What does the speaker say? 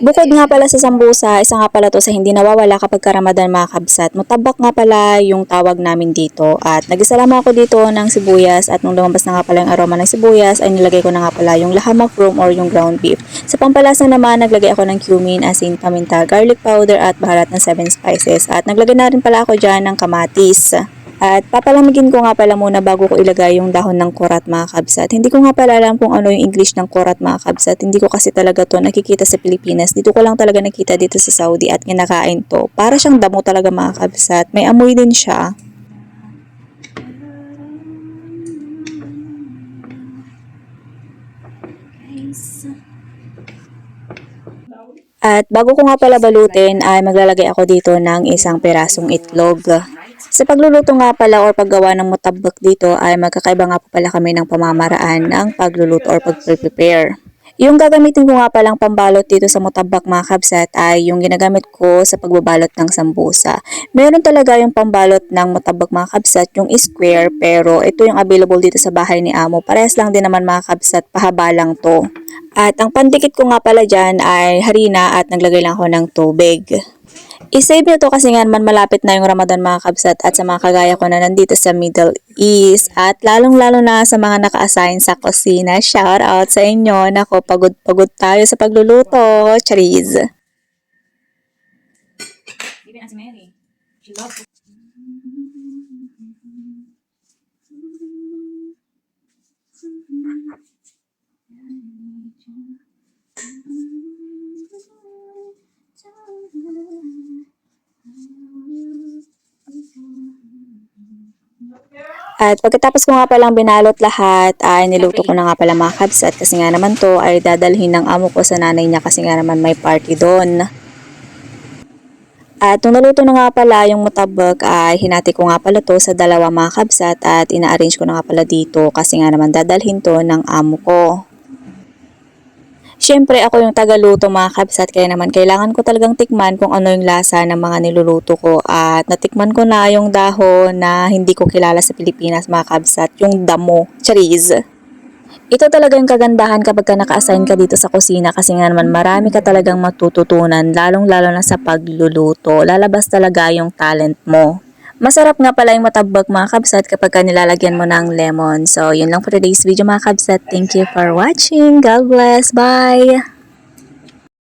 Bukod nga pala sa sambusa, isa nga pala to sa hindi nawawala kapag Ramadan mga kabsat. Mutabak nga pala yung tawag namin dito. At nag-isalama ako dito ng sibuyas at nung lumabas na nga pala yung aroma ng sibuyas ay nilagay ko na nga pala yung laham of room or yung ground beef. Sa pampalasa naman, naglagay ako ng cumin, asin, paminta, garlic powder at baharat ng 7 spices. At naglagay na rin pala ako dyan ng kamatis. At papalamigin ko nga pala muna bago ko ilagay yung dahon ng korat mga kabsat. Hindi ko nga pala alam kung ano yung English ng korat mga kabsat. Hindi ko kasi talaga to nakikita sa Pilipinas. Dito ko lang talaga nakita dito sa Saudi at kinakain to. Para siyang damo talaga mga kabsat. May amoy din siya. At bago ko nga pala balutin ay maglalagay ako dito ng isang pirasong itlog. Sa pagluluto nga pala or paggawa ng mutabak dito ay magkakaiba nga po pala kami ng pamamaraan ng pagluluto or pag-prepare. Yung gagamitin ko nga palang pambalot dito sa mutabak mga kabsat ay yung ginagamit ko sa pagbabalot ng sambusa. Meron talaga yung pambalot ng mutabak mga kabsat, yung square, pero ito yung available dito sa bahay ni Amo. Parehas lang din naman mga kabsat, pahaba lang to. At ang pandikit ko nga pala dyan ay harina at naglagay lang ako ng tubig. I-save nyo to kasi nga naman malapit na yung Ramadan mga kabsat at sa mga kagaya ko na nandito sa Middle East at lalong-lalo na sa mga naka-assign sa kusina. Shout out sa inyo. Nako, pagod-pagod tayo sa pagluluto. Charis! At pagkatapos ko nga palang binalot lahat, ay niluto ko na nga pala mga kabsat kasi nga naman to ay dadalhin ng amo ko sa nanay niya kasi nga naman may party doon. At nung naluto na nga pala yung mutabak ay hinati ko nga pala to sa dalawa mga kabsat at ina-arrange ko na nga pala dito kasi nga naman dadalhin to ng amo ko. Siyempre ako yung tagaluto mga kabsat kaya naman kailangan ko talagang tikman kung ano yung lasa ng mga niluluto ko at natikman ko na yung dahon na hindi ko kilala sa Pilipinas mga kabsat, yung damo, charis. Ito talaga yung kagandahan kapag ka naka-assign ka dito sa kusina kasi nga naman marami ka talagang matututunan lalong lalo na sa pagluluto, lalabas talaga yung talent mo. Masarap nga pala yung mutabak mga kabsat kapag ka nilalagyan mo ng lemon. So, yun lang for today's video mga kabsat. Thank you for watching. God bless. Bye!